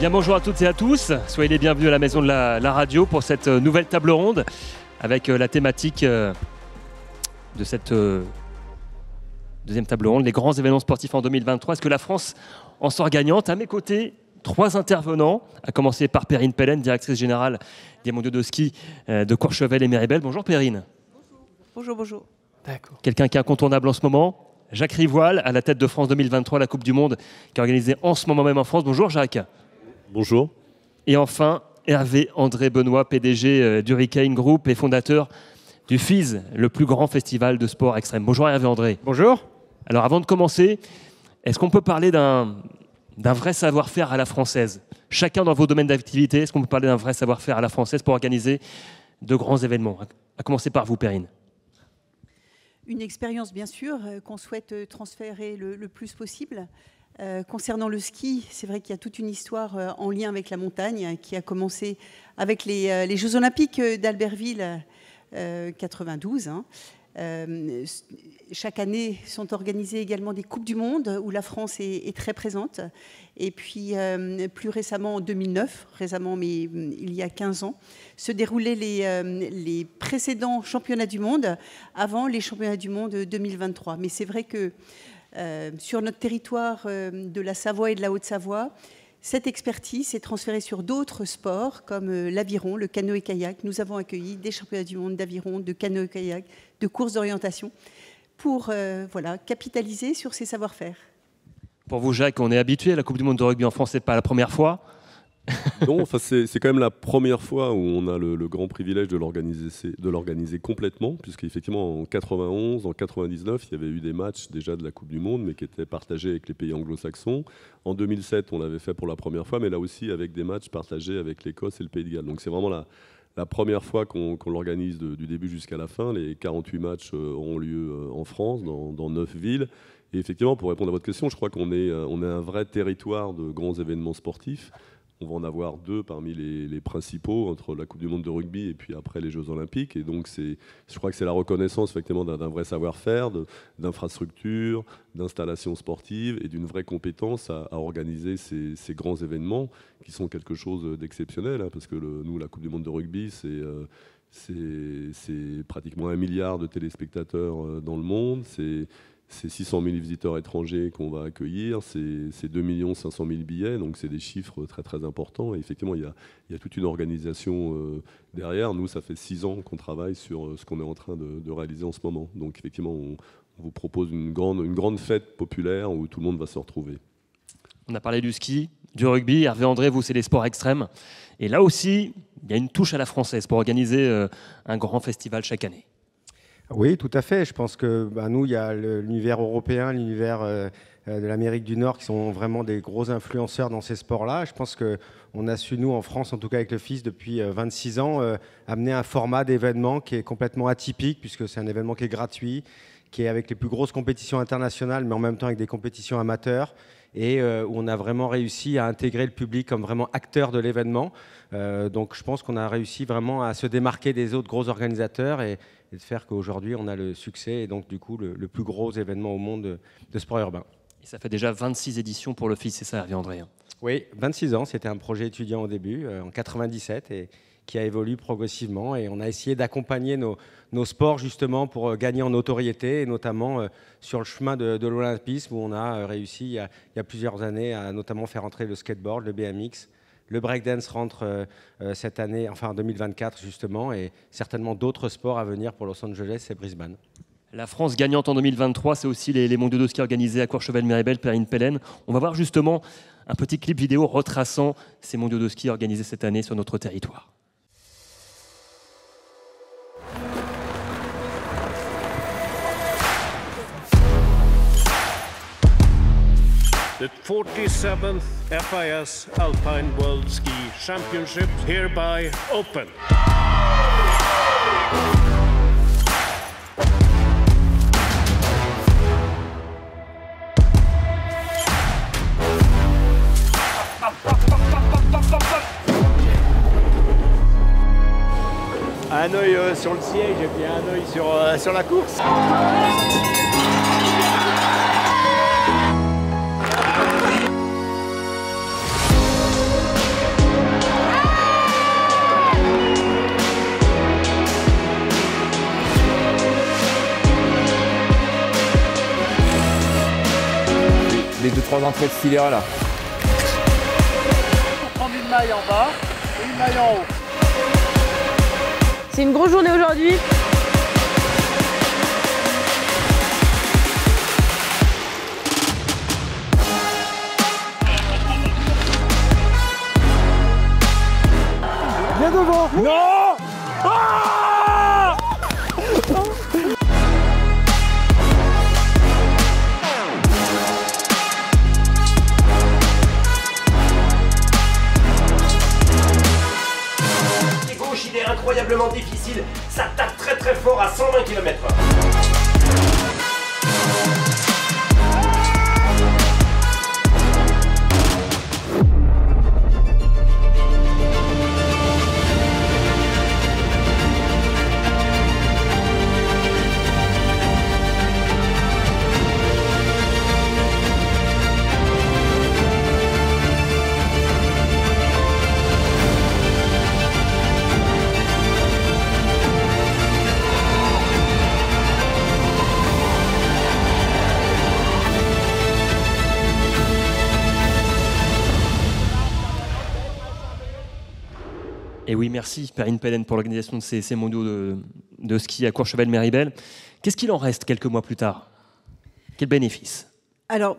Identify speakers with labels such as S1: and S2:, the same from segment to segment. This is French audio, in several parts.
S1: Bien, bonjour à toutes et à tous, soyez les bienvenus à la maison de la radio pour cette nouvelle table ronde avec la thématique de cette deuxième table ronde, les grands événements sportifs en 2023. Est-ce que la France en sort gagnante? À mes côtés, 3 intervenants, à commencer par Perrine Pellen, directrice générale des mondiaux de ski de Courchevel et Méribel. Bonjour Perrine.
S2: Bonjour, bonjour.
S1: D'accord. Quelqu'un qui est incontournable en ce moment, Jacques Rivoal, à la tête de France 2023, la Coupe du Monde qui est organisée en ce moment même en France. Bonjour Jacques.
S3: Bonjour.
S1: Et enfin, Hervé André Benoît, PDG d'Hurricane Group et fondateur du FIS, le plus grand festival de sport extrême. Bonjour Hervé André.
S4: Bonjour.
S1: Alors avant de commencer, est-ce qu'on peut parler d'un vrai savoir-faire à la française? Chacun dans vos domaines d'activité, est-ce qu'on peut parler d'un vrai savoir-faire à la française pour organiser de grands événements? À commencer par vous, Perrine.
S2: Une expérience, bien sûr, qu'on souhaite transférer le plus possible. Concernant le ski, c'est vrai qu'il y a toute une histoire en lien avec la montagne qui a commencé avec les Jeux Olympiques d'Albertville 92. Chaque année sont organisées également des Coupes du Monde où la France est très présente. Et puis plus récemment, en 2009, mais il y a 15 ans, se déroulaient les précédents championnats du monde avant les championnats du monde 2023. Mais c'est vrai que sur notre territoire de la Savoie et de la Haute-Savoie, cette expertise s'est transférée sur d'autres sports comme l'aviron, le canoë-kayak. Nous avons accueilli des championnats du monde d'aviron, de canoë-kayak, de courses d'orientation pour capitaliser sur ces savoir-faire.
S1: Pour vous, Jacques, on est habitué à la Coupe du Monde de rugby en France, c'est pas la première fois.
S3: Non, c'est quand même la première fois où on a le grand privilège de l'organiser complètement, puisqu'effectivement en 91, en 99, il y avait eu des matchs déjà de la Coupe du Monde, mais qui étaient partagés avec les pays anglo-saxons. En 2007, on l'avait fait pour la première fois, mais là aussi avec des matchs partagés avec l'Écosse et le Pays de Galles. Donc c'est vraiment la première fois qu'on l'organise du début jusqu'à la fin. Les 48 matchs auront lieu en France, dans 9 villes. Et effectivement, pour répondre à votre question, je crois qu'on est un vrai territoire de grands événements sportifs. On va en avoir 2 parmi les principaux, entre la Coupe du Monde de rugby et puis après les Jeux Olympiques. Et donc, je crois que c'est la reconnaissance effectivement d'un vrai savoir-faire, d'infrastructures, d'installations sportives et d'une vraie compétence à organiser ces grands événements qui sont quelque chose d'exceptionnel. Parce que nous, la Coupe du Monde de rugby, c'est pratiquement 1 milliard de téléspectateurs dans le monde. C'est 600 000 visiteurs étrangers qu'on va accueillir, c'est 2 500 000 billets, donc c'est des chiffres très très importants. Et effectivement, il y a toute une organisation derrière. Nous, ça fait 6 ans qu'on travaille sur ce qu'on est en train de réaliser en ce moment. Donc effectivement, on vous propose une grande fête populaire où tout le monde va se retrouver.
S1: On a parlé du ski, du rugby. Hervé André, vous, c'est les sports extrêmes. Et là aussi, il y a une touche à la française pour organiser un grand festival chaque année.
S4: Oui, tout à fait. Je pense que nous, il y a l'univers européen, l'univers de l'Amérique du Nord qui sont vraiment des gros influenceurs dans ces sports-là. Je pense qu'on a su, nous, en France, en tout cas avec le FIS, depuis 26 ans, amener un format d'événement qui est complètement atypique, puisque c'est un événement qui est gratuit, qui est avec les plus grosses compétitions internationales, mais en même temps avec des compétitions amateurs, et où on a vraiment réussi à intégrer le public comme vraiment acteur de l'événement. Donc je pense qu'on a réussi vraiment à se démarquer des autres gros organisateurs et de faire qu'aujourd'hui on a le succès et donc du coup le plus gros événement au monde de sport urbain.
S1: Et ça fait déjà 26 éditions pour le FIS, c'est ça Hervé André?
S4: Oui, 26 ans, c'était un projet étudiant au début, en 97, et qui a évolué progressivement, et on a essayé d'accompagner nos sports justement pour gagner en notoriété, et notamment sur le chemin de l'olympisme où on a réussi il y a plusieurs années à notamment faire entrer le skateboard, le BMX. Le breakdance rentre cette année, enfin en 2024 justement, et certainement d'autres sports à venir pour Los Angeles et Brisbane.
S1: La France gagnante en 2023, c'est aussi les mondiaux de ski organisés à Courchevel-Méribel, Perrine Pellen. On va voir justement un petit clip vidéo retraçant ces mondiaux de ski organisés cette année sur notre territoire.
S5: The 47th FIS Alpine World Ski Championships hereby open.
S6: Un œil sur le siège et puis un œil sur la course.
S7: 3 entrées de filet là.
S6: On prend une maille en bas et une maille en haut.
S8: C'est une grosse journée aujourd'hui.
S6: Viens devant. Non. Ah,
S9: Les gauches, il est incroyablement difficile. Ça tape très très fort à 120 km/h.
S1: Et oui, merci Perrine Pellen pour l'organisation de ces mondiaux de ski à Courchevel-Méribel. Qu'est-ce qu'il en reste quelques mois plus tard? Quel bénéfice?
S2: Alors,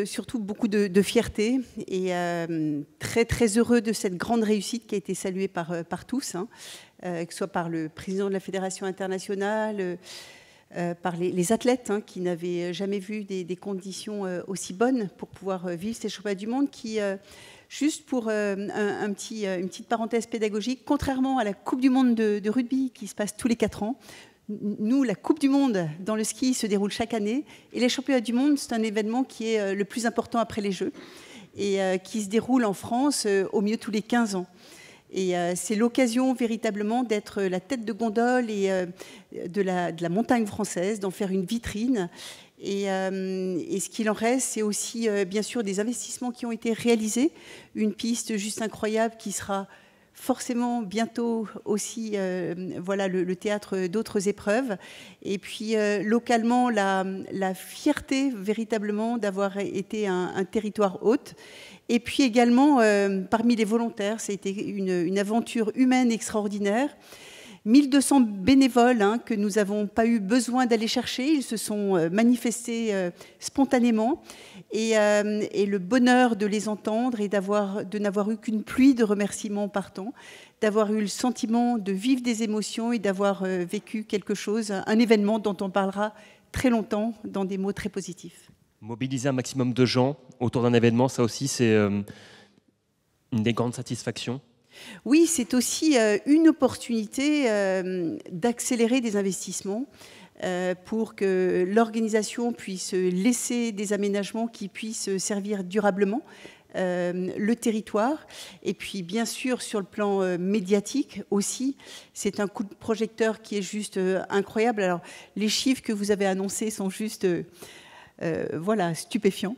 S2: surtout beaucoup de fierté et très, très heureux de cette grande réussite qui a été saluée par tous, hein, que ce soit par le président de la Fédération internationale, par les athlètes hein, qui n'avaient jamais vu des conditions aussi bonnes pour pouvoir vivre ces championnats du monde qui... Juste pour une petite parenthèse pédagogique, contrairement à la Coupe du Monde de rugby qui se passe tous les 4 ans, nous, la Coupe du Monde dans le ski se déroule chaque année et les championnats du monde, c'est un événement qui est le plus important après les Jeux et qui se déroule en France au mieux tous les 15 ans. Et c'est l'occasion véritablement d'être la tête de gondole et de la montagne française, d'en faire une vitrine. Et ce qu'il en reste, c'est aussi bien sûr des investissements qui ont été réalisés. Une piste juste incroyable qui sera forcément bientôt aussi voilà, le théâtre d'autres épreuves. Et puis localement, la fierté véritablement d'avoir été un territoire hôte. Et puis également, parmi les volontaires, ça a été une aventure humaine extraordinaire. 1200 bénévoles hein, que nous n'avons pas eu besoin d'aller chercher. Ils se sont manifestés spontanément. Et le bonheur de les entendre et de n'avoir eu qu'une pluie de remerciements partant, d'avoir eu le sentiment de vivre des émotions et d'avoir vécu quelque chose, un événement dont on parlera très longtemps dans des mots très positifs.
S1: Mobiliser un maximum de gens autour d'un événement, ça aussi, c'est une des grandes satisfactions.
S2: Oui, c'est aussi une opportunité d'accélérer des investissements pour que l'organisation puisse laisser des aménagements qui puissent servir durablement le territoire. Et puis, bien sûr, sur le plan médiatique aussi, c'est un coup de projecteur qui est juste incroyable. Alors, les chiffres que vous avez annoncés sont juste voilà, stupéfiants.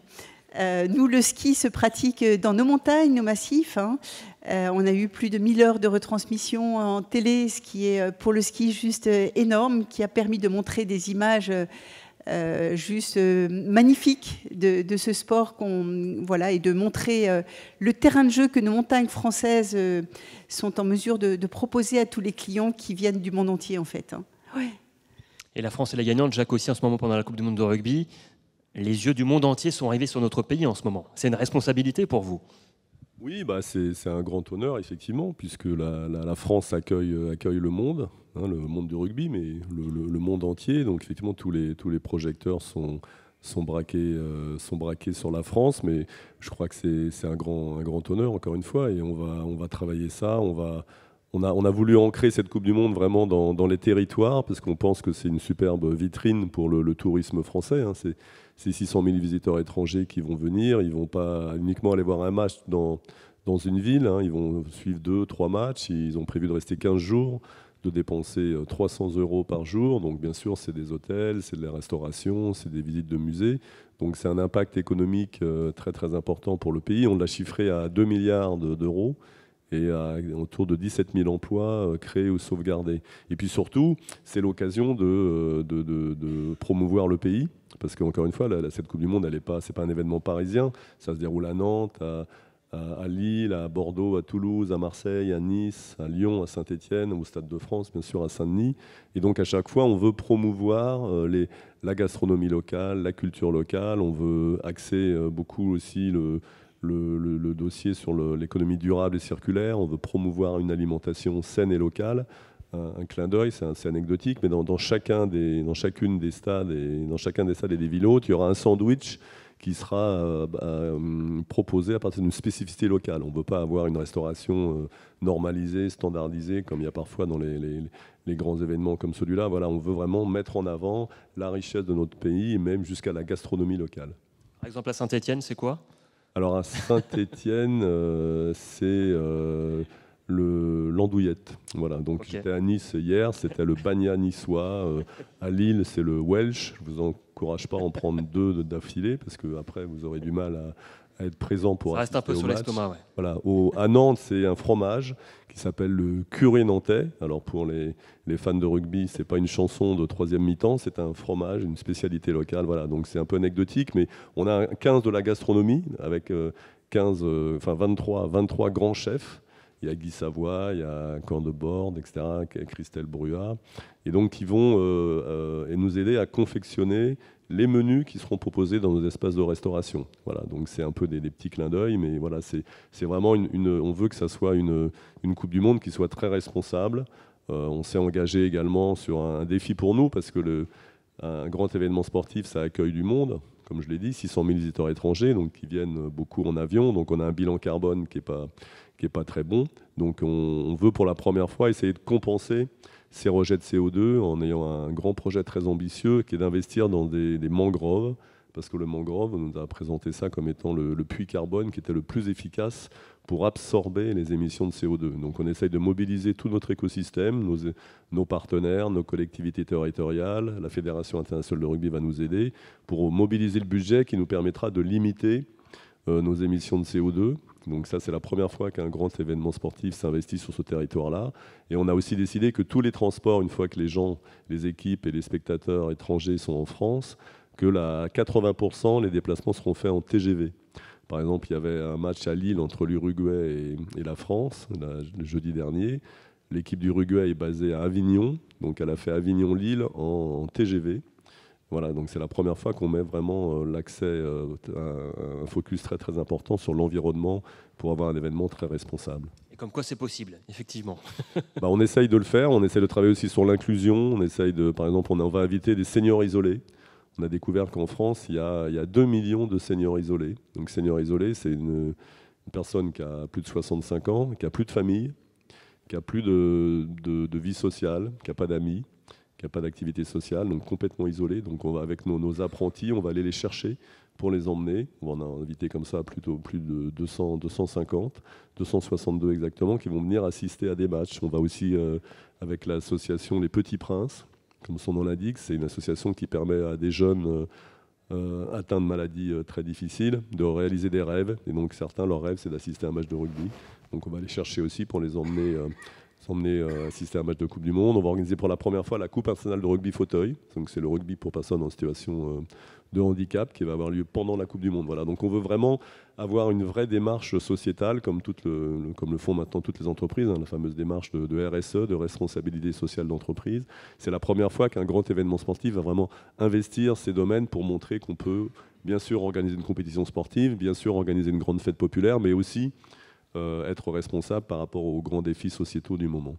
S2: Nous, le ski se pratique dans nos montagnes, nos massifs. Hein. On a eu plus de 1000 heures de retransmission en télé, ce qui est pour le ski juste énorme, qui a permis de montrer des images juste magnifiques de ce sport voilà, et de montrer le terrain de jeu que nos montagnes françaises sont en mesure de proposer à tous les clients qui viennent du monde entier, en fait. Hein. Ouais.
S1: Et la France est la gagnante, Jacques aussi, en ce moment, pendant la Coupe du Monde de rugby. Les yeux du monde entier sont rivés sur notre pays en ce moment. C'est une responsabilité pour vous?
S3: Oui, bah c'est un grand honneur, effectivement, puisque la France accueille le monde, hein, le monde du rugby, mais le monde entier. Donc, effectivement, tous les projecteurs sont braqués sur la France, mais je crois que c'est un grand honneur, encore une fois, et on va travailler ça. On a voulu ancrer cette Coupe du Monde vraiment dans les territoires, parce qu'on pense que c'est une superbe vitrine pour le tourisme français. Hein. C'est 600 000 visiteurs étrangers qui vont venir. Ils ne vont pas uniquement aller voir un match dans une ville. Hein. Ils vont suivre 2-3 matchs. Ils ont prévu de rester 15 jours, de dépenser 300 € par jour. Donc bien sûr, c'est des hôtels, c'est de la restauration, c'est des visites de musées. Donc c'est un impact économique très très important pour le pays. On l'a chiffré à 2 milliards d'euros. Et autour de 17 000 emplois créés ou sauvegardés. Et puis surtout, c'est l'occasion de promouvoir le pays, parce qu'encore une fois, cette Coupe du Monde, c'est pas un événement parisien, ça se déroule à Nantes, à Lille, à Bordeaux, à Toulouse, à Marseille, à Nice, à Lyon, à Saint-Étienne, au Stade de France, bien sûr, à Saint-Denis. Et donc à chaque fois, on veut promouvoir la gastronomie locale, la culture locale, on veut axer beaucoup aussi le dossier sur l'économie durable et circulaire, on veut promouvoir une alimentation saine et locale. Un clin d'œil, c'est anecdotique, mais dans chacune des stades et dans chacun des stades et des villes hautes, il y aura un sandwich qui sera proposé à partir d'une spécificité locale. On ne veut pas avoir une restauration normalisée, standardisée, comme il y a parfois dans les grands événements comme celui-là. Voilà, on veut vraiment mettre en avant la richesse de notre pays et même jusqu'à la gastronomie locale.
S1: Par exemple, à Saint-Étienne, c'est quoi? Alors,
S3: à Saint-Étienne, c'est l'andouillette. Voilà, donc okay. J'étais à Nice hier, c'était le bagna niçois. À Lille, c'est le Welsh. Je vous encourage pas à en prendre 2 d'affilée parce que après vous aurez du mal à être présent pour.
S1: Ça reste un peu sur l'estomac, ouais.
S3: Voilà. À Nantes, c'est un fromage qui s'appelle le curé nantais. Alors pour les fans de rugby, c'est pas une chanson de 3e mi-temps, c'est un fromage, une spécialité locale. Voilà, donc c'est un peu anecdotique, mais on a 15 de la gastronomie avec 23 grands chefs. Il y a Guy Savoie, il y a Candebord, etc., Christelle Bruat, et donc qui vont nous aider à confectionner les menus qui seront proposés dans nos espaces de restauration. Voilà, donc c'est un peu des petits clins d'œil, mais voilà, c'est vraiment on veut que ça soit une Coupe du Monde qui soit très responsable. On s'est engagé également sur un défi pour nous, parce que un grand événement sportif, ça accueille du monde. Comme je l'ai dit, 600 000 visiteurs étrangers, donc qui viennent beaucoup en avion, donc on a un bilan carbone qui est pas très bon. Donc on veut pour la première fois essayer de compenser ces rejets de CO2 en ayant un grand projet très ambitieux qui est d'investir dans des mangroves, parce que le mangrove, on nous a présenté ça comme étant le puits carbone qui était le plus efficace pour absorber les émissions de CO2. Donc on essaye de mobiliser tout notre écosystème, nos partenaires, nos collectivités territoriales, la Fédération internationale de rugby va nous aider pour mobiliser le budget qui nous permettra de limiter nos émissions de CO2. Donc ça, c'est la première fois qu'un grand événement sportif s'investit sur ce territoire-là. Et on a aussi décidé que tous les transports, une fois que les équipes et les spectateurs étrangers sont en France, que 80% les déplacements seront faits en TGV. Par exemple, il y avait un match à Lille entre l'Uruguay et la France, le jeudi dernier. L'équipe d'Uruguay est basée à Avignon, donc elle a fait Avignon-Lille en TGV. Voilà, donc c'est la première fois qu'on met vraiment l'accès, un focus très très important sur l'environnement pour avoir un événement très responsable.
S1: Et comme quoi c'est possible, effectivement.
S3: On essaye de le faire, on essaye de travailler aussi sur l'inclusion, on essaye par exemple, on va inviter des seniors isolés. On a découvert qu'en France, il y a 2 millions de seniors isolés. Donc senior isolé, c'est une personne qui a plus de 65 ans, qui a plus de famille, qui a plus de vie sociale, qui n'a pas d'amis, qui n'a pas d'activité sociale, donc complètement isolé. Donc on va avec nos apprentis, on va aller les chercher pour les emmener. On va en inviter comme ça plutôt plus de 250, 262 exactement, qui vont venir assister à des matchs. On va aussi avec l'association Les Petits Princes, comme son nom l'indique, c'est une association qui permet à des jeunes atteints de maladies très difficiles de réaliser des rêves. Et donc certains, leur rêve, c'est d'assister à un match de rugby. Donc on va les chercher aussi pour les emmener assister à un match de Coupe du Monde. On va organiser pour la première fois la Coupe internationale de rugby fauteuil. Donc c'est le rugby pour personnes en situation de handicap qui va avoir lieu pendant la Coupe du Monde. Voilà. Donc on veut vraiment avoir une vraie démarche sociétale comme le font maintenant toutes les entreprises, la fameuse démarche de RSE, de responsabilité sociale d'entreprise. C'est la première fois qu'un grand événement sportif va vraiment investir ces domaines pour montrer qu'on peut bien sûr organiser une compétition sportive, bien sûr organiser une grande fête populaire, mais aussi être responsable par rapport aux grands défis sociétaux du moment.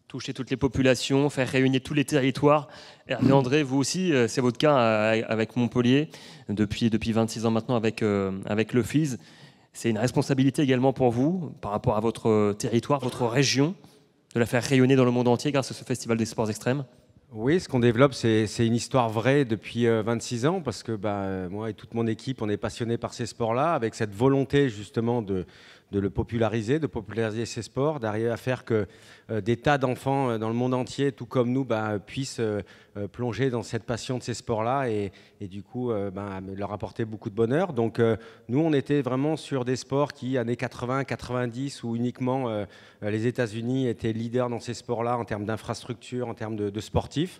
S1: Toucher toutes les populations, faire réunir tous les territoires. Hervé André, vous aussi, c'est votre cas avec Montpellier, depuis 26 ans maintenant avec le FIS. C'est une responsabilité également pour vous, par rapport à votre territoire, votre région, de la faire rayonner dans le monde entier grâce à ce Festival des sports extrêmes.
S4: Oui, ce qu'on développe, c'est une histoire vraie depuis 26 ans, parce que moi et toute mon équipe, on est passionnés par ces sports-là, avec cette volonté justement de le populariser, de populariser ces sports, d'arriver à faire que des tas d'enfants dans le monde entier, tout comme nous, puissent plonger dans cette passion de ces sports-là et du coup leur apporter beaucoup de bonheur. Donc nous, on était vraiment sur des sports qui, années 80, 90, où uniquement les États-Unis étaient leaders dans ces sports-là en termes d'infrastructures, en termes de sportifs.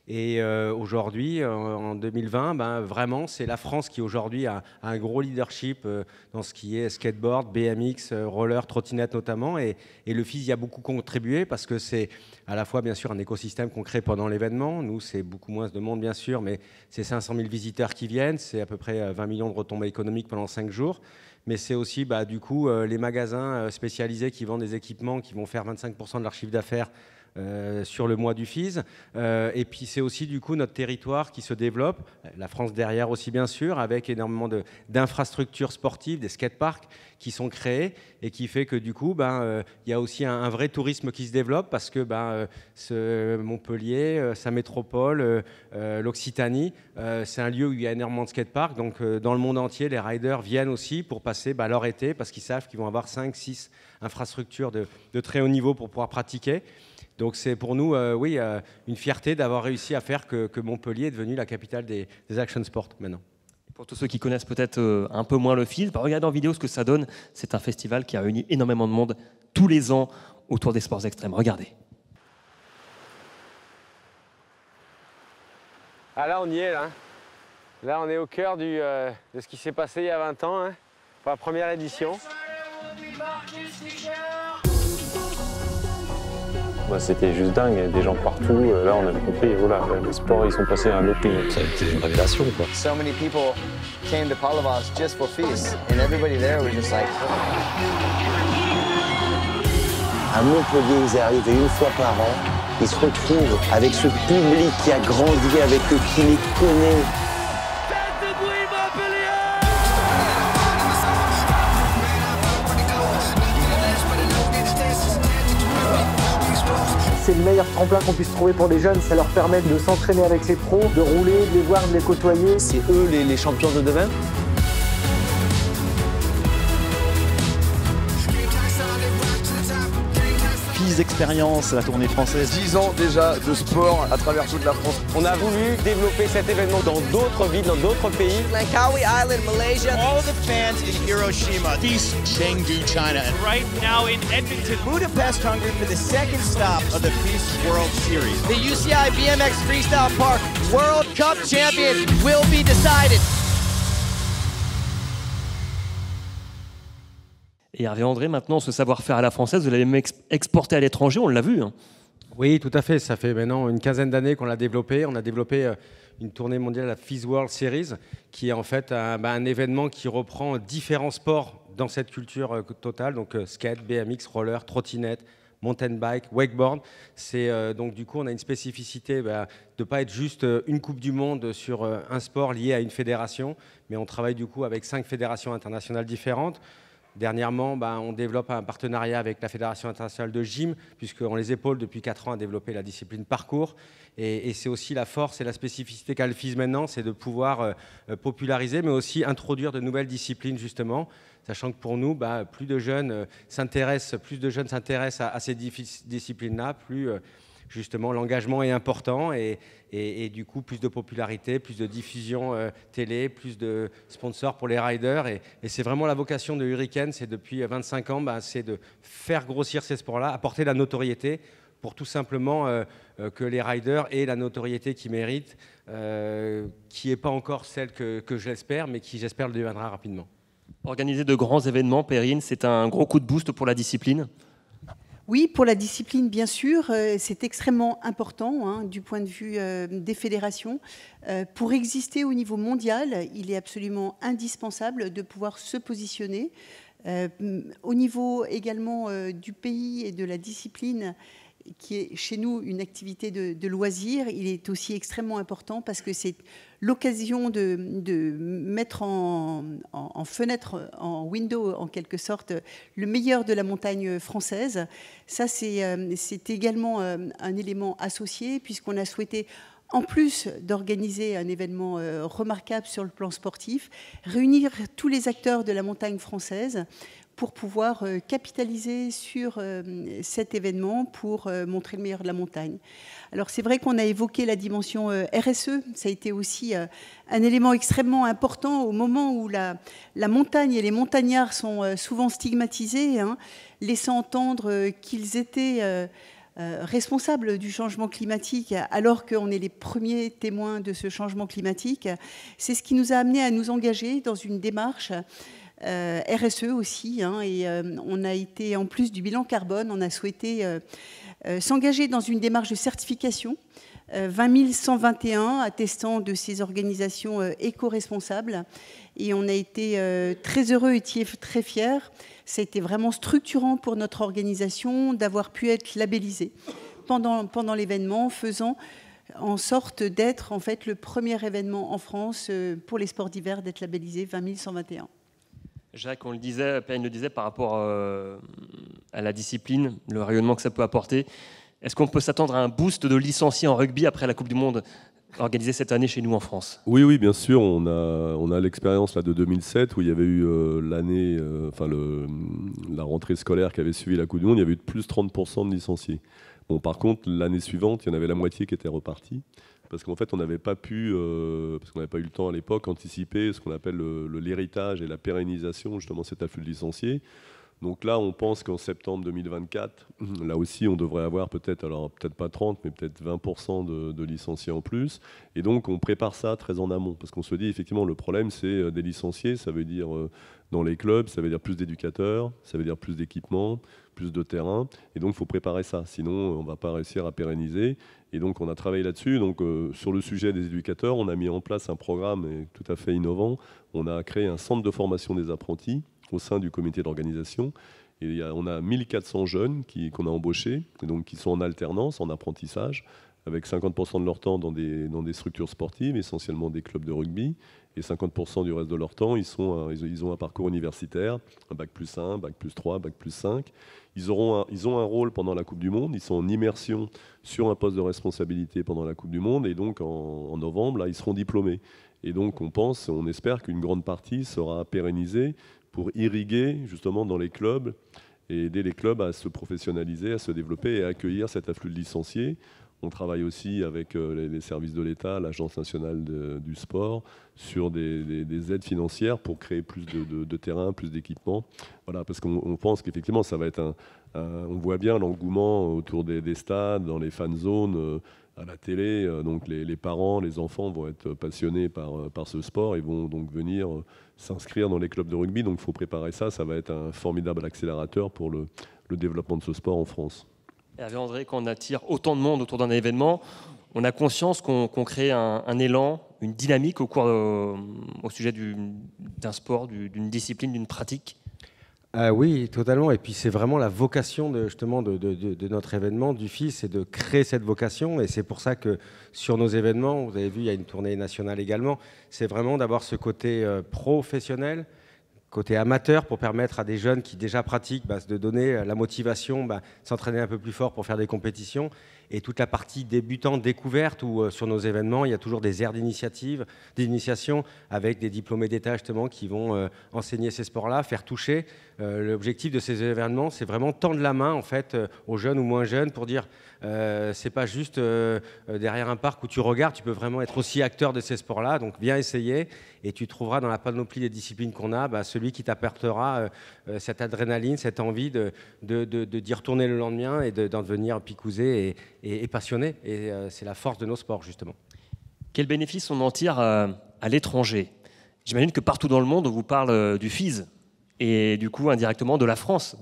S4: Et aujourd'hui, en 2020, vraiment, c'est la France qui aujourd'hui a un gros leadership dans ce qui est skateboard, BMX, roller, trottinette notamment. Et le FIS y a beaucoup contribué parce que c'est à la fois, bien sûr, un écosystème qu'on crée pendant l'événement. Nous, c'est beaucoup moins de monde, bien sûr, mais c'est 500 000 visiteurs qui viennent. C'est à peu près 20 millions de retombées économiques pendant 5 jours. Mais c'est aussi, du coup, les magasins spécialisés qui vendent des équipements qui vont faire 25% de leur chiffre d'affaires sur le mois du FIS. Et puis c'est aussi du coup notre territoire qui se développe, la France derrière aussi bien sûr, avec énormément d'infrastructures sportives, des skateparks qui sont créés et qui fait que du coup y a aussi un vrai tourisme qui se développe parce que Montpellier, sa métropole, l'Occitanie, c'est un lieu où il y a énormément de skateparks. Donc dans le monde entier, les riders viennent aussi pour passer leur été parce qu'ils savent qu'ils vont avoir 5-6 infrastructures de très haut niveau pour pouvoir pratiquer. Donc c'est pour nous, une fierté d'avoir réussi à faire que Montpellier est devenu la capitale des action sports maintenant.
S1: Pour tous ceux qui connaissent peut-être un peu moins le FIS, regardez en vidéo ce que ça donne. C'est un festival qui a réuni énormément de monde tous les ans autour des sports extrêmes. Regardez.
S6: Ah là, on y est, là. Là, on est au cœur de ce qui s'est passé il y a 20 ans, pour la première édition.
S7: C'était juste dingue, il y a des gens partout. Là, on a compris, voilà, les sports, ils sont passés à un autre niveau.
S8: Ça a été une révélation, quoi.
S10: So many people came to Palavas just for FIS, and everybody there was just like.
S11: À Montpellier, ils arrivent une fois par an. Ils se retrouvent avec ce public qui a grandi avec eux, qui les connaît.
S12: C'est le meilleur tremplin qu'on puisse trouver pour les jeunes. Ça leur permet de s'entraîner avec les pros, de rouler, de les voir, de les côtoyer.
S11: C'est eux les champions de demain.
S13: FIS Expérience, la tournée française.
S14: 10 ans déjà de sport à travers toute la France.
S6: On a voulu développer cet événement dans d'autres villes, dans d'autres pays.
S10: Langkawi Island, Malaysia.
S15: All the fans in Hiroshima. FIS Chengdu, China. And right now in Edmonton, Budapest, Hungary for the second stop of the FIS World Series.
S10: The UCI BMX Freestyle Park World Cup champion will be decided.
S1: Et Hervé André, maintenant, ce savoir-faire à la française, vous l'avez même exporté à l'étranger, on l'a vu.
S4: Oui, tout à fait. Ça fait maintenant une quinzaine d'années qu'on l'a développé. On a développé une tournée mondiale, la FIS World Series, qui est en fait un événement qui reprend différents sports dans cette culture totale. Donc skate, BMX, roller, trottinette, mountain bike, wakeboard. Donc du coup, on a une spécificité de ne pas être juste une Coupe du Monde sur un sport lié à une fédération, mais on travaille du coup avec 5 fédérations internationales différentes. Dernièrement, on développe un partenariat avec la Fédération internationale de gym, puisqu'on les épaule depuis 4 ans à développer la discipline parcours. Et c'est aussi la force et la spécificité qu'a le FIS maintenant, c'est de pouvoir populariser, mais aussi introduire de nouvelles disciplines, justement, sachant que pour nous, plus de jeunes s'intéressent à ces disciplines-là, plus justement l'engagement est important et du coup plus de popularité, plus de diffusion télé, plus de sponsors pour les riders et c'est vraiment la vocation de Hurricane, c'est depuis 25 ans, c'est de faire grossir ces sports-là, apporter la notoriété pour tout simplement que les riders aient la notoriété qu'ils méritent, qui n'est pas encore celle que j'espère, mais qui j'espère le deviendra rapidement.
S1: Organiser de grands événements, Perrine, c'est un gros coup de boost pour la discipline?
S2: Oui, pour la discipline, bien sûr, c'est extrêmement important du point de vue des fédérations. Pour exister au niveau mondial, il est absolument indispensable de pouvoir se positionner. Au niveau également du pays et de la discipline, qui est chez nous une activité de loisir, il est aussi extrêmement important parce que c'est l'occasion de mettre en fenêtre, en window en quelque sorte, le meilleur de la montagne française. Ça, c'est également un élément associé puisqu'on a souhaité, en plus d'organiser un événement remarquable sur le plan sportif, réunir tous les acteurs de la montagne française pour pouvoir capitaliser sur cet événement pour montrer le meilleur de la montagne. Alors c'est vrai qu'on a évoqué la dimension RSE, ça a été aussi un élément extrêmement important au moment où la montagne et les montagnards sont souvent stigmatisés, laissant entendre qu'ils étaient responsables du changement climatique, alors qu'on est les premiers témoins de ce changement climatique. C'est ce qui nous a amené à nous engager dans une démarche RSE aussi, hein, et on a été, en plus du bilan carbone, on a souhaité s'engager dans une démarche de certification 20 121 attestant de ces organisations éco-responsables, et on a été très heureux et très fiers. C'était vraiment structurant pour notre organisation d'avoir pu être labellisé pendant l'événement, faisant en sorte d'être en fait le premier événement en France pour les sports d'hiver d'être labellisé 20 121.
S1: Jacques, on le disait, Perrine le disait, par rapport à la discipline, le rayonnement que ça peut apporter. Est-ce qu'on peut s'attendre à un boost de licenciés en rugby après la Coupe du Monde organisée cette année chez nous en France?
S3: Oui, bien sûr. On a l'expérience là, de 2007 où il y avait eu la rentrée scolaire qui avait suivi la Coupe du Monde. Il y avait eu plus de 30% de licenciés. Bon, par contre, l'année suivante, il y en avait la moitié qui était repartie. Parce qu'en fait, on n'avait pas pu, parce qu'on n'avait pas eu le temps à l'époque, anticiper ce qu'on appelle l'héritage et la pérennisation, justement, cet afflux de licenciés. Donc là, on pense qu'en septembre 2024, là aussi, on devrait avoir peut-être pas 30, mais peut-être 20% de licenciés en plus. Et donc, on prépare ça très en amont. Parce qu'on se dit, effectivement, le problème, c'est des licenciés. Ça veut dire, dans les clubs, ça veut dire plus d'éducateurs, ça veut dire plus d'équipements, plus de terrain. Et donc, il faut préparer ça. Sinon, on ne va pas réussir à pérenniser. Et donc, on a travaillé là-dessus. Donc, sur le sujet des éducateurs, on a mis en place un programme tout à fait innovant. On a créé un centre de formation des apprentis au sein du comité d'organisation. Et on a 1400 jeunes qu'on a embauchés, et donc qui sont en alternance, en apprentissage, avec 50% de leur temps dans des structures sportives, essentiellement des clubs de rugby, et 50% du reste de leur temps, ils ont un parcours universitaire, un bac+1, bac+3, bac+5. Ils ont un rôle pendant la Coupe du Monde, ils sont en immersion sur un poste de responsabilité pendant la Coupe du Monde, et donc en novembre, là, ils seront diplômés. Et donc on espère qu'une grande partie sera pérennisée pour irriguer justement dans les clubs et aider les clubs à se professionnaliser, à se développer et à accueillir cet afflux de licenciés. On travaille aussi avec les services de l'État, l'Agence nationale du sport, sur des aides financières pour créer plus de terrain, plus d'équipements. Voilà, parce qu'on pense qu'effectivement, ça va être on voit bien l'engouement autour des stades, dans les fan zones, à la télé. Donc les parents, les enfants vont être passionnés par ce sport et vont donc venir s'inscrire dans les clubs de rugby. Donc il faut préparer ça. Ça va être un formidable accélérateur pour le développement de ce sport en France.
S1: Hervé André, quand on attire autant de monde autour d'un événement, on a conscience qu'on crée un élan, une dynamique au sujet d'un sport, d'une discipline, d'une pratique.
S4: Oui, totalement. Et puis c'est vraiment la vocation de notre événement, du FIS, c'est de créer cette vocation. Et c'est pour ça que sur nos événements, vous avez vu, il y a une tournée nationale également, c'est vraiment d'avoir ce côté professionnel, côté amateur, pour permettre à des jeunes qui déjà pratiquent de donner la motivation, s'entraîner un peu plus fort pour faire des compétitions. Et toute la partie débutante, découverte, où sur nos événements, il y a toujours des aires d'initiation avec des diplômés d'État justement qui vont enseigner ces sports-là, faire toucher. L'objectif de ces événements, c'est vraiment tendre la main en fait aux jeunes ou moins jeunes pour dire c'est pas juste derrière un parc où tu regardes, tu peux vraiment être aussi acteur de ces sports-là. Donc viens essayer et tu trouveras dans la panoplie des disciplines qu'on a celui qui t'apportera cette adrénaline, cette envie d'y retourner le lendemain et d'en devenir picousé et passionné. Et c'est la force de nos sports justement.
S1: Quel bénéfice on en tire à l'étranger? J'imagine que partout dans le monde, on vous parle du FIS et du coup indirectement de la France.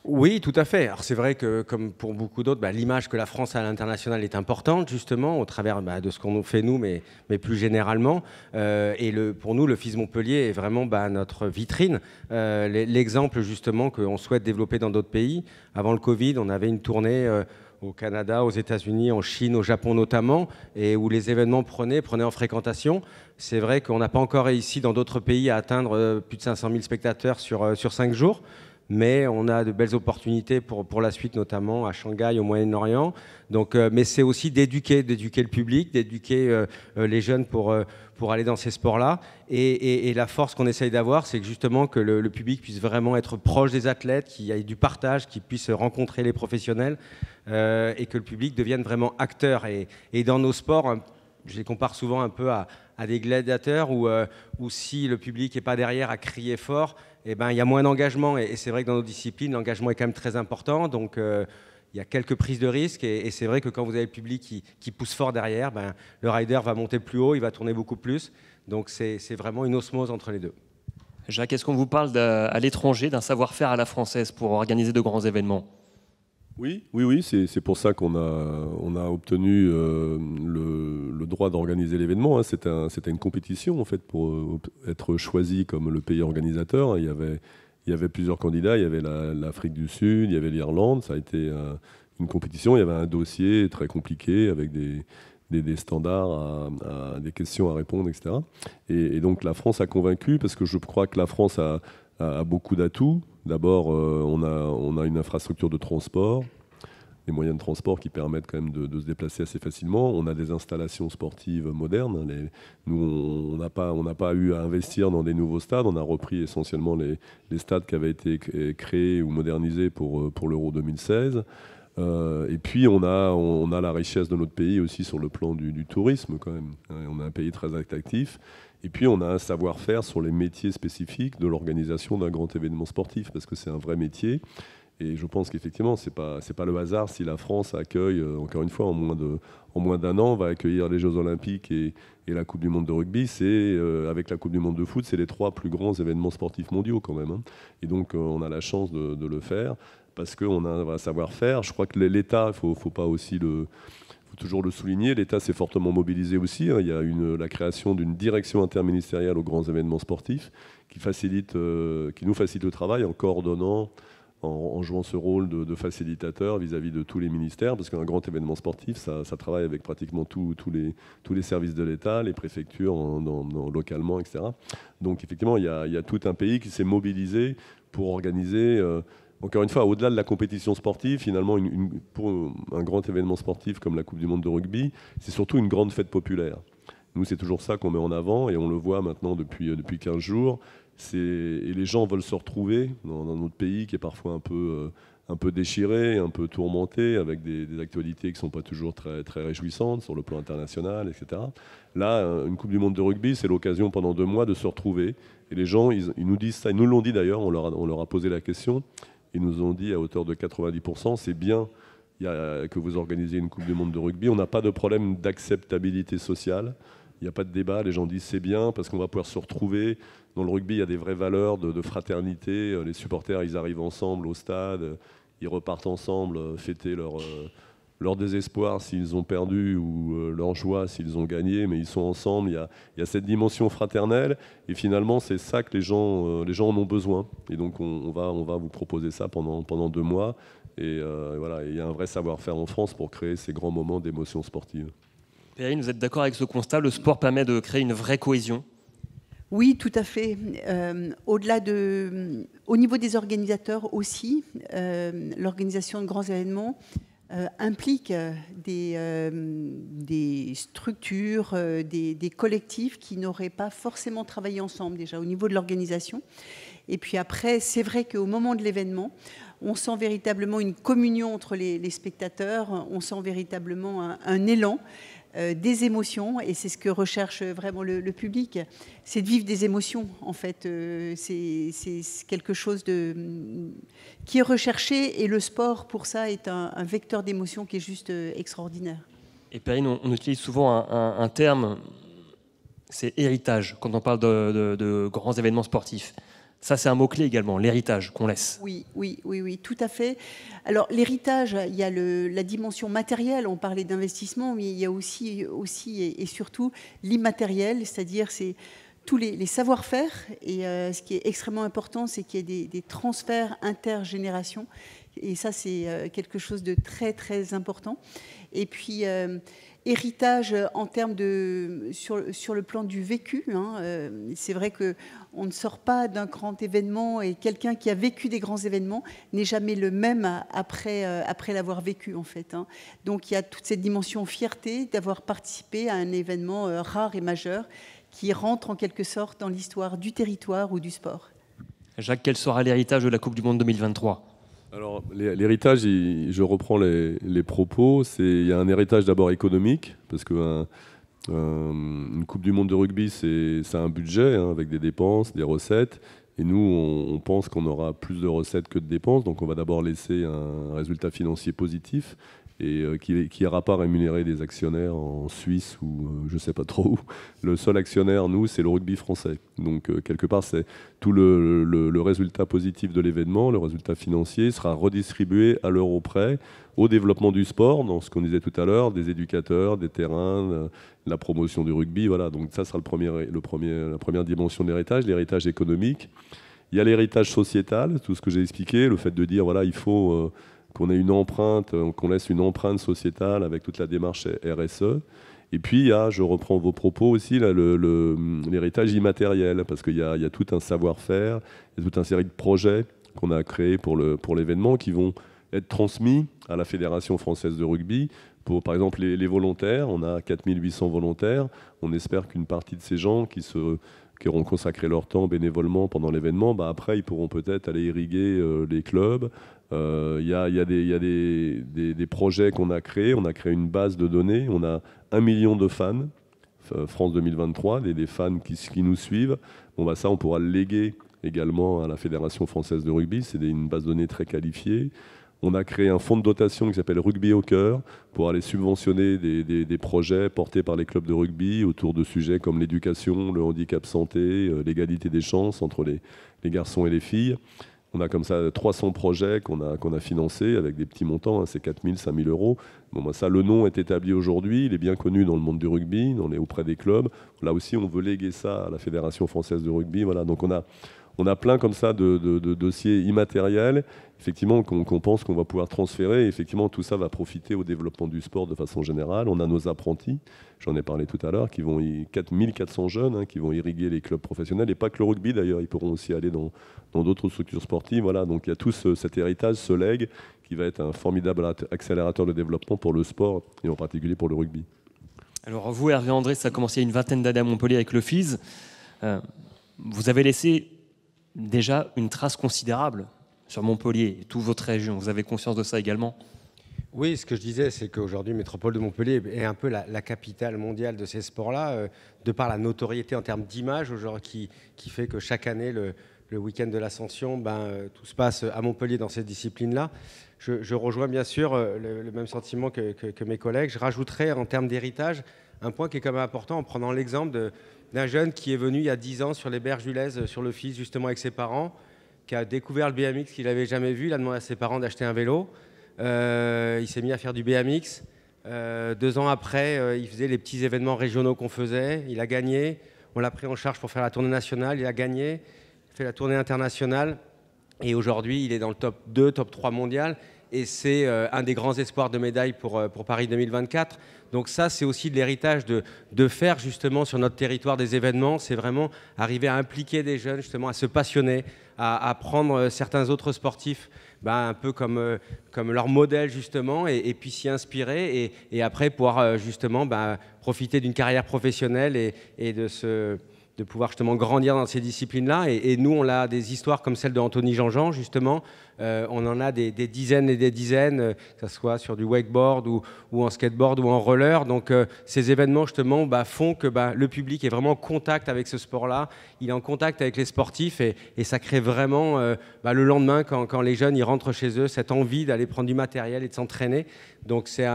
S4: Oui, tout à fait. Alors c'est vrai que, comme pour beaucoup d'autres, l'image que la France a à l'international est importante, justement, au travers de ce qu'on fait nous, mais plus généralement. Et pour nous, le FIS Montpellier est vraiment notre vitrine. L'exemple, justement, qu'on souhaite développer dans d'autres pays. Avant le Covid, on avait une tournée au Canada, aux États-Unis, en Chine, au Japon notamment, et où les événements prenaient en fréquentation. C'est vrai qu'on n'a pas encore réussi dans d'autres pays à atteindre plus de 500 000 spectateurs sur 5 jours. Mais on a de belles opportunités pour la suite, notamment à Shanghai, au Moyen-Orient. Donc, mais c'est aussi d'éduquer le public, d'éduquer les jeunes pour aller dans ces sports-là. Et la force qu'on essaye d'avoir, c'est que justement que le public puisse vraiment être proche des athlètes, qu'il y ait du partage, qu'il puisse rencontrer les professionnels et que le public devienne vraiment acteur. Et dans nos sports, je les compare souvent un peu à des gladiateurs où si le public n'est pas derrière à crier fort, il y a moins d'engagement. Et c'est vrai que dans nos disciplines, l'engagement est quand même très important. Donc il y a quelques prises de risques et c'est vrai que quand vous avez le public qui pousse fort derrière, le rider va monter plus haut, il va tourner beaucoup plus. Donc c'est vraiment une osmose entre les deux.
S1: Jacques, est-ce qu'on vous parle à l'étranger d'un savoir-faire à la française pour organiser de grands événements ?
S3: Oui, c'est pour ça qu'on a obtenu le droit d'organiser l'événement. Hein. C'était une compétition en fait pour être choisi comme le pays organisateur. Il y avait plusieurs candidats, il y avait l'Afrique du Sud, il y avait l'Irlande. Ça a été une compétition, il y avait un dossier très compliqué avec des standards, des questions à répondre, etc. Et donc la France a convaincu parce que je crois que la France a beaucoup d'atouts. D'abord, on a une infrastructure de transport, des moyens de transport qui permettent quand même de se déplacer assez facilement. On a des installations sportives modernes. Nous, on n'a pas eu à investir dans des nouveaux stades. On a repris essentiellement les stades qui avaient été créés ou modernisés pour l'Euro 2016. Et puis on a la richesse de notre pays aussi sur le plan du tourisme quand même. On a un pays très actif. Et puis on a un savoir-faire sur les métiers spécifiques de l'organisation d'un grand événement sportif, parce que c'est un vrai métier. Et je pense qu'effectivement, c'est pas le hasard si la France accueille, encore une fois, en moins d'un an, va accueillir les Jeux Olympiques et la Coupe du Monde de rugby. Avec la Coupe du Monde de foot, c'est les 3 plus grands événements sportifs mondiaux quand même. Hein. Et donc on a la chance de le faire parce qu'on a un savoir-faire. Je crois que l'État, il faut pas aussi faut toujours le souligner, l'État s'est fortement mobilisé aussi. Hein. Il y a la création d'une direction interministérielle aux grands événements sportifs qui nous facilite le travail en coordonnant, en jouant ce rôle de facilitateur vis-à-vis de tous les ministères, parce qu'un grand événement sportif, ça travaille avec pratiquement tous les services de l'État, les préfectures localement, etc. Donc effectivement, il y a tout un pays qui s'est mobilisé pour organiser... Encore une fois, au-delà de la compétition sportive, finalement, pour un grand événement sportif comme la Coupe du Monde de rugby, c'est surtout une grande fête populaire. Nous, c'est toujours ça qu'on met en avant et on le voit maintenant depuis 15 jours. Et les gens veulent se retrouver dans notre pays qui est parfois un peu déchiré, un peu tourmenté, avec des actualités qui ne sont pas toujours très, très réjouissantes sur le plan international, etc. Là, une Coupe du Monde de rugby, c'est l'occasion pendant 2 mois de se retrouver. Et les gens, ils nous disent ça, ils nous l'ont dit d'ailleurs, on leur a posé la question. Ils nous ont dit à hauteur de 90%, c'est bien que vous organisez une Coupe du Monde de rugby. On n'a pas de problème d'acceptabilité sociale. Il n'y a pas de débat. Les gens disent c'est bien parce qu'on va pouvoir se retrouver. Dans le rugby, il y a des vraies valeurs de fraternité. Les supporters, ils arrivent ensemble au stade. Ils repartent ensemble fêter leur désespoir s'ils ont perdu ou leur joie s'ils ont gagné. Mais ils sont ensemble. Il y a cette dimension fraternelle. Et finalement, c'est ça que les gens en ont besoin. Et donc, on va vous proposer ça pendant 2 mois. Et voilà, il y a un vrai savoir-faire en France pour créer ces grands moments d'émotion sportive.
S1: Perrine, vous êtes d'accord avec ce constat? Le sport permet de créer une vraie cohésion?
S2: Oui, tout à fait. Au niveau des organisateurs aussi, l'organisation de grands événements implique des structures, des collectifs qui n'auraient pas forcément travaillé ensemble déjà au niveau de l'organisation. Et puis après, c'est vrai qu'au moment de l'événement, on sent véritablement une communion entre les spectateurs, on sent véritablement un élan, des émotions, et c'est ce que recherche vraiment le public, c'est de vivre des émotions en fait. C'est quelque chose qui est recherché, et le sport pour ça est un vecteur d'émotion qui est juste extraordinaire.
S1: Et Perrine, on utilise souvent un terme, c'est héritage, quand on parle de grands événements sportifs. Ça, c'est un mot-clé également, l'héritage qu'on laisse.
S2: Oui, tout à fait. Alors, l'héritage, il y a la dimension matérielle, on parlait d'investissement, mais il y a aussi et surtout l'immatériel, c'est-à-dire c'est tous les savoir-faire. Et ce qui est extrêmement important, c'est qu'il y ait des transferts intergénérations. Et ça, c'est quelque chose de très, très important. Et puis... héritage en termes sur le plan du vécu. C'est vrai qu'on ne sort pas d'un grand événement et quelqu'un qui a vécu des grands événements n'est jamais le même après l'avoir vécu en fait. Donc il y a toute cette dimension fierté d'avoir participé à un événement rare et majeur qui rentre en quelque sorte dans l'histoire du territoire ou du sport.
S1: Jacques, quel sera l'héritage de la Coupe du Monde 2023 ?
S3: Alors, l'héritage, je reprends les propos. Il y a un héritage d'abord économique, parce qu'une Coupe du Monde de rugby, ça a un budget avec des dépenses, des recettes. Et nous, on pense qu'on aura plus de recettes que de dépenses. Donc on va d'abord laisser un résultat financier positif et qui n'ira pas rémunérer des actionnaires en Suisse ou je ne sais pas trop où. Le seul actionnaire, nous, c'est le rugby français. Donc quelque part, c'est tout le résultat positif de l'événement, le résultat financier sera redistribué à l'euro près au développement du sport, dans ce qu'on disait tout à l'heure, des éducateurs, des terrains, la promotion du rugby. Voilà. Donc ça sera la première dimension de l'héritage économique. Il y a l'héritage sociétal, tout ce que j'ai expliqué, le fait de dire voilà, il faut qu'on ait une empreinte, qu'on laisse une empreinte sociétale avec toute la démarche RSE. Et puis, il y a, je reprends vos propos aussi, l'héritage immatériel, parce qu'il y a tout un savoir-faire, il y a toute une série de projets qu'on a créés pour l'événement qui vont être transmis à la Fédération française de rugby. Pour, par exemple, les volontaires, on a 4800 volontaires. On espère qu'une partie de ces gens qui auront consacré leur temps bénévolement pendant l'événement, après, ils pourront peut-être aller irriguer les clubs. Il y a des projets qu'on a créés. On a créé une base de données. On a 1 million de fans, France 2023, des fans qui nous suivent. Bon, ça, on pourra le léguer également à la Fédération française de rugby. C'est une base de données très qualifiée. On a créé un fonds de dotation qui s'appelle Rugby au cœur pour aller subventionner des projets portés par les clubs de rugby autour de sujets comme l'éducation, le handicap santé, l'égalité des chances entre les garçons et les filles. On a comme ça 300 projets qu'on a financés avec des petits montants, c'est 4 000, 5 000 euros. Bon, ça, le nom est établi aujourd'hui, il est bien connu dans le monde du rugby, on est auprès des clubs. Là aussi, on veut léguer ça à la Fédération française de rugby. Voilà. Donc on a plein comme ça de dossiers immatériels, effectivement, qu'on pense qu'on va pouvoir transférer. Et effectivement, tout ça va profiter au développement du sport de façon générale. On a nos apprentis, j'en ai parlé tout à l'heure, 1400 jeunes qui vont irriguer les clubs professionnels. Et pas que le rugby d'ailleurs, ils pourront aussi aller dans d'autres structures sportives. Voilà, donc il y a tout cet héritage, ce legs, qui va être un formidable accélérateur de développement pour le sport, et en particulier pour le rugby.
S1: Alors vous, Hervé André, ça a commencé il y a une vingtaine d'années à Montpellier avec le FIS. Vous avez laissé déjà une trace considérable sur Montpellier et toute votre région. Vous avez conscience de ça également ?
S4: Oui, ce que je disais, c'est qu'aujourd'hui, Métropole de Montpellier est un peu la capitale mondiale de ces sports-là, de par la notoriété en termes d'image, qui fait que chaque année, le week-end de l'Ascension, tout se passe à Montpellier dans ces disciplines-là. Je rejoins bien sûr le même sentiment que mes collègues. Je rajouterais en termes d'héritage un point qui est quand même important en prenant l'exemple d'un jeune qui est venu il y a 10 ans sur les berges du Lez, sur le FIS, justement avec ses parents, qui a découvert le BMX qu'il n'avait jamais vu. Il a demandé à ses parents d'acheter un vélo. Il s'est mis à faire du BMX. 2 ans après, il faisait les petits événements régionaux qu'on faisait. Il a gagné. On l'a pris en charge pour faire la tournée nationale. Il a gagné. Il a fait la tournée internationale. Et aujourd'hui, il est dans le top 2, top 3 mondial. Et c'est un des grands espoirs de médaille pour Paris 2024. Donc ça, c'est aussi de l'héritage de faire justement sur notre territoire des événements. C'est vraiment arriver à impliquer des jeunes, justement, à se passionner, à prendre certains autres sportifs un peu comme leur modèle, justement, et puis s'y inspirer et après pouvoir justement profiter d'une carrière professionnelle et de pouvoir justement grandir dans ces disciplines-là. Et nous, on a des histoires comme celle de Anthony Jean-Jean, justement. On en a des dizaines et des dizaines, que ce soit sur du wakeboard ou en skateboard ou en roller. Donc ces événements, justement, font que le public est vraiment en contact avec ce sport-là. Il est en contact avec les sportifs et ça crée vraiment, le lendemain, quand les jeunes ils rentrent chez eux, cette envie d'aller prendre du matériel et de s'entraîner. Donc c'est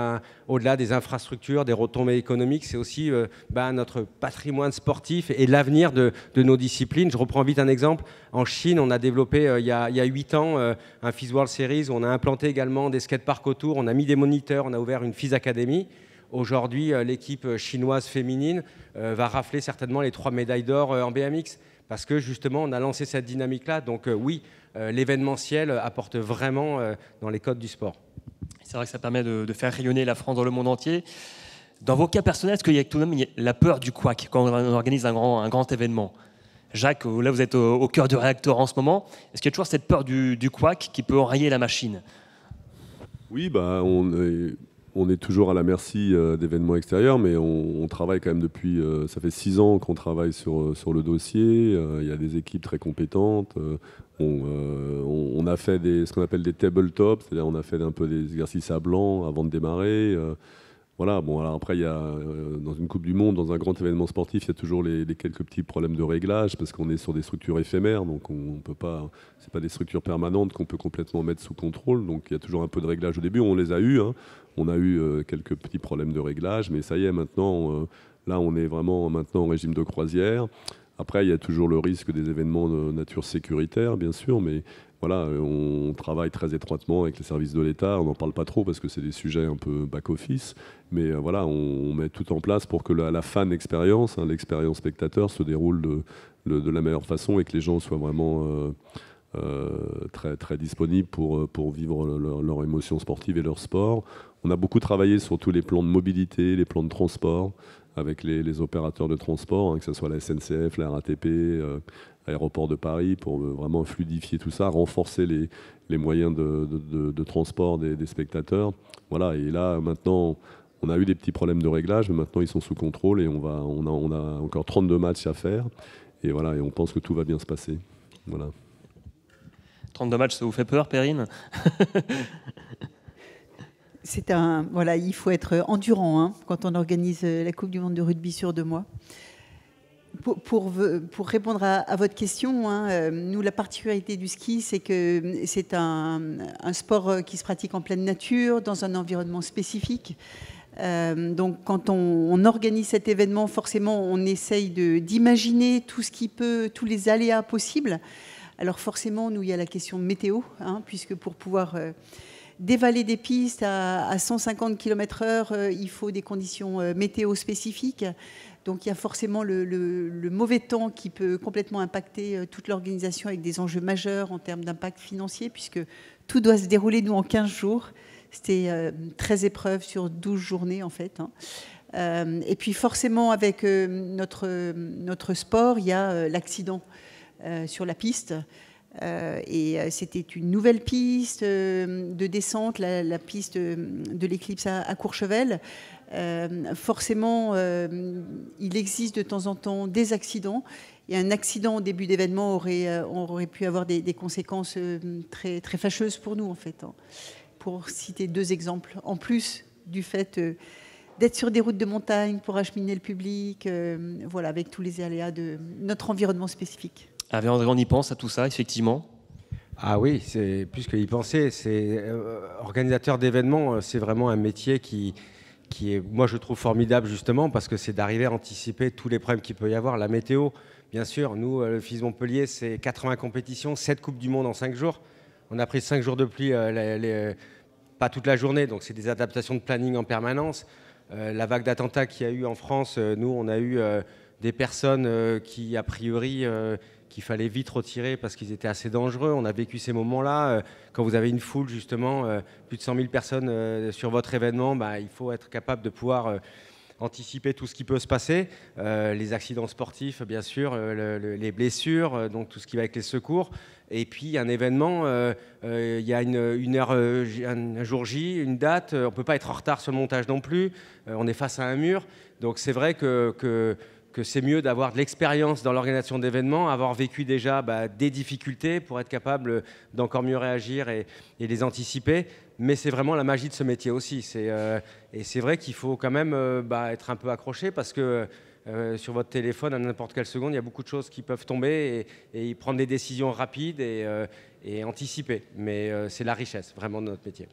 S4: au-delà des infrastructures, des retombées économiques, c'est aussi notre patrimoine sportif et l'avenir de nos disciplines. Je reprends vite un exemple. En Chine, on a développé il y a 8 ans un FIS World Series où on a implanté également des skateparks autour, on a mis des moniteurs, on a ouvert une FIS Academy. Aujourd'hui, l'équipe chinoise féminine va rafler certainement les 3 médailles d'or en BMX parce que justement, on a lancé cette dynamique-là. Donc oui, l'événementiel apporte vraiment dans les codes du sport.
S1: C'est vrai que ça permet de faire rayonner la France dans le monde entier. Dans vos cas personnels, est-ce qu'il y a tout de même la peur du couac quand on organise un grand événement ? Jacques, là vous êtes au cœur du réacteur en ce moment. Est-ce qu'il y a toujours cette peur du couac qui peut enrayer la machine ?
S3: Oui, on est toujours à la merci d'événements extérieurs, mais on travaille quand même depuis... ça fait 6 ans qu'on travaille sur le dossier. Il y a des équipes très compétentes. On a fait ce qu'on appelle des tabletops, c'est-à-dire on a fait un peu des exercices à blanc avant de démarrer. voilà, bon, alors après, il y a, dans une Coupe du Monde, dans un grand événement sportif, il y a toujours les quelques petits problèmes de réglage, parce qu'on est sur des structures éphémères, donc on peut pas, c'est pas des structures permanentes qu'on peut complètement mettre sous contrôle, donc il y a toujours un peu de réglage au début. On les a eus, hein. On a eu quelques petits problèmes de réglage, mais ça y est, maintenant, là, on est vraiment maintenant en régime de croisière. Après, il y a toujours le risque des événements de nature sécuritaire, bien sûr, mais voilà, on travaille très étroitement avec les services de l'État. On n'en parle pas trop parce que c'est des sujets un peu back-office, mais voilà, on met tout en place pour que la fan expérience, hein, l'expérience spectateur, se déroule de la meilleure façon et que les gens soient vraiment très, très disponibles pour vivre leur émotion sportive et leur sport. On a beaucoup travaillé sur tous les plans de mobilité, les plans de transport, avec les opérateurs de transport, hein, que ce soit la SNCF, la RATP, Aéroport de Paris, pour vraiment fluidifier tout ça, renforcer les moyens de transport des spectateurs. Voilà, et là, maintenant, on a eu des petits problèmes de réglage, mais maintenant, ils sont sous contrôle et on a encore 32 matchs à faire. Et voilà, et on pense que tout va bien se passer. Voilà.
S1: 32 matchs, ça vous fait peur, Perrine?
S2: Voilà, il faut être endurant, hein, quand on organise la Coupe du Monde de rugby sur 2 mois. Pour répondre à votre question, hein, nous, la particularité du ski, c'est que c'est un sport qui se pratique en pleine nature, dans un environnement spécifique. Donc, quand on organise cet événement, forcément, on essaye d'imaginer tout ce qui peut, tous les aléas possibles. Alors, forcément, nous, il y a la question de météo, hein, puisque pour pouvoir dévaler des pistes à 150 km/h, il faut des conditions météo spécifiques. Donc il y a forcément le mauvais temps qui peut complètement impacter toute l'organisation avec des enjeux majeurs en termes d'impact financier, puisque tout doit se dérouler, nous, en 15 jours. C'était 13 épreuves sur 12 journées, en fait, hein. Et puis forcément, avec notre sport, il y a l'accident sur la piste. Et c'était une nouvelle piste de descente, la piste de l'Éclipse à Courchevel. Forcément, il existe de temps en temps des accidents. Et un accident au début d'événement aurait pu avoir des conséquences très, très fâcheuses pour nous, en fait, hein. Pour citer 2 exemples, en plus du fait d'être sur des routes de montagne pour acheminer le public, voilà, avec tous les aléas de notre environnement spécifique.
S1: André, on y pense à tout ça, effectivement.
S4: Ah oui, c'est plus qu'y penser. Organisateur d'événements, c'est vraiment un métier qui est, moi, je trouve formidable, justement, parce que c'est d'arriver à anticiper tous les problèmes qu'il peut y avoir. La météo, bien sûr, nous, le FIS Montpellier, c'est 80 compétitions, 7 Coupes du Monde en 5 jours. On a pris 5 jours de pluie, pas toute la journée, donc c'est des adaptations de planning en permanence. La vague d'attentats qu'il y a eu en France, nous, on a eu des personnes qui, a priori, qu'il fallait vite retirer parce qu'ils étaient assez dangereux. On a vécu ces moments-là. Quand vous avez une foule, justement, plus de 100 000 personnes sur votre événement, il faut être capable de pouvoir anticiper tout ce qui peut se passer. Les accidents sportifs, bien sûr, les blessures, donc tout ce qui va avec les secours. Et puis, un événement, il y a une heure, un jour J, une date. On ne peut pas être en retard sur le montage non plus. On est face à un mur. Donc, c'est vrai que c'est mieux d'avoir de l'expérience dans l'organisation d'événements, avoir vécu déjà des difficultés pour être capable d'encore mieux réagir et les anticiper. Mais c'est vraiment la magie de ce métier aussi. Et c'est vrai qu'il faut quand même être un peu accroché parce que sur votre téléphone, à n'importe quelle seconde, il y a beaucoup de choses qui peuvent tomber et prendre des décisions rapides et anticiper. Mais c'est la richesse vraiment de notre métier.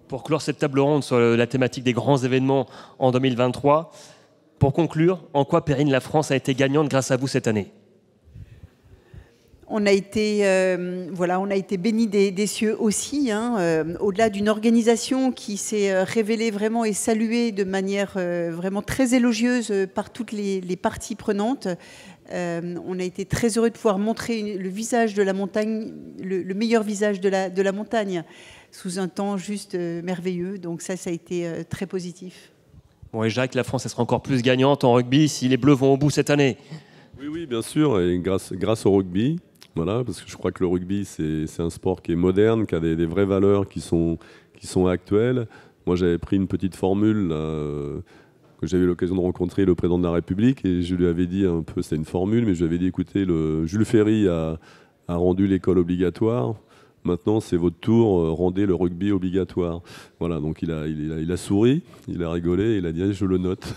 S1: Pour clore cette table ronde sur la thématique des grands événements en 2023, pour conclure, en quoi, Perrine, la France a été gagnante grâce à vous cette année?
S2: On a été bénis des cieux aussi, hein, au-delà d'une organisation qui s'est révélée vraiment et saluée de manière vraiment très élogieuse par toutes les parties prenantes. On a été très heureux de pouvoir montrer le visage de la montagne, le meilleur visage de la montagne, sous un temps juste merveilleux. Donc ça a été très positif.
S1: Bon, et Jacques, la France, elle sera encore plus gagnante en rugby si les Bleus vont au bout cette année.
S3: Oui, bien sûr, et grâce au rugby. Voilà, parce que je crois que le rugby, c'est un sport qui est moderne, qui a des vraies valeurs qui sont actuelles. Moi, j'avais pris une petite formule que j'avais eu l'occasion de rencontrer le président de la République et je lui avais dit un peu, c'est une formule, mais je lui avais dit, écoutez, Jules Ferry a rendu l'école obligatoire. Maintenant, c'est votre tour, rendez le rugby obligatoire. Voilà, donc il a souri, il a rigolé, il a dit je le note.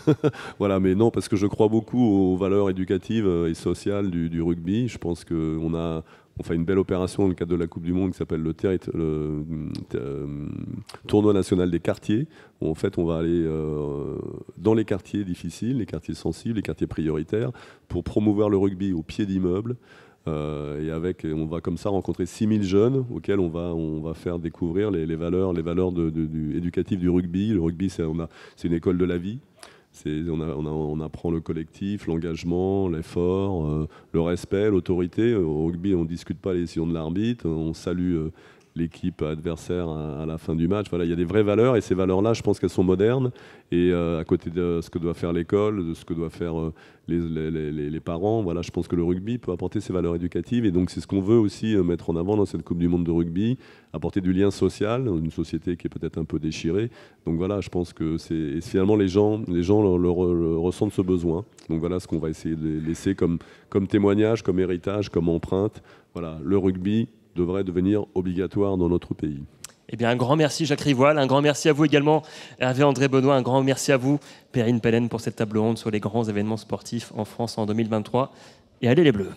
S3: Voilà, mais non, parce que je crois beaucoup aux valeurs éducatives et sociales du rugby. Je pense qu'on fait une belle opération dans le cadre de la Coupe du Monde qui s'appelle le tournoi national des quartiers. Où en fait, on va aller dans les quartiers difficiles, les quartiers sensibles, les quartiers prioritaires, pour promouvoir le rugby au pied d'immeubles. Et on va comme ça rencontrer 6000 jeunes auxquels on va faire découvrir les valeurs éducatives du rugby. Le rugby, c'est une école de la vie. On apprend le collectif, l'engagement, l'effort, le respect, l'autorité. Au rugby, on ne discute pas les décisions de l'arbitre, on salue l'équipe adversaire à la fin du match. Voilà, il y a des vraies valeurs et ces valeurs-là, je pense qu'elles sont modernes. Et à côté de ce que doit faire l'école, de ce que doivent faire les parents, voilà, je pense que le rugby peut apporter ces valeurs éducatives. Et donc c'est ce qu'on veut aussi mettre en avant dans cette Coupe du Monde de rugby, apporter du lien social dans une société qui est peut-être un peu déchirée. Donc voilà, je pense que finalement les gens ressentent ce besoin. Donc voilà ce qu'on va essayer de laisser comme témoignage, comme héritage, comme empreinte. Voilà, le rugby devrait devenir obligatoire dans notre pays.
S1: Eh bien, un grand merci Jacques Rivoal, un grand merci à vous également Hervé-André Benoît, un grand merci à vous Perrine Pellen pour cette table ronde sur les grands événements sportifs en France en 2023. Et allez les Bleus.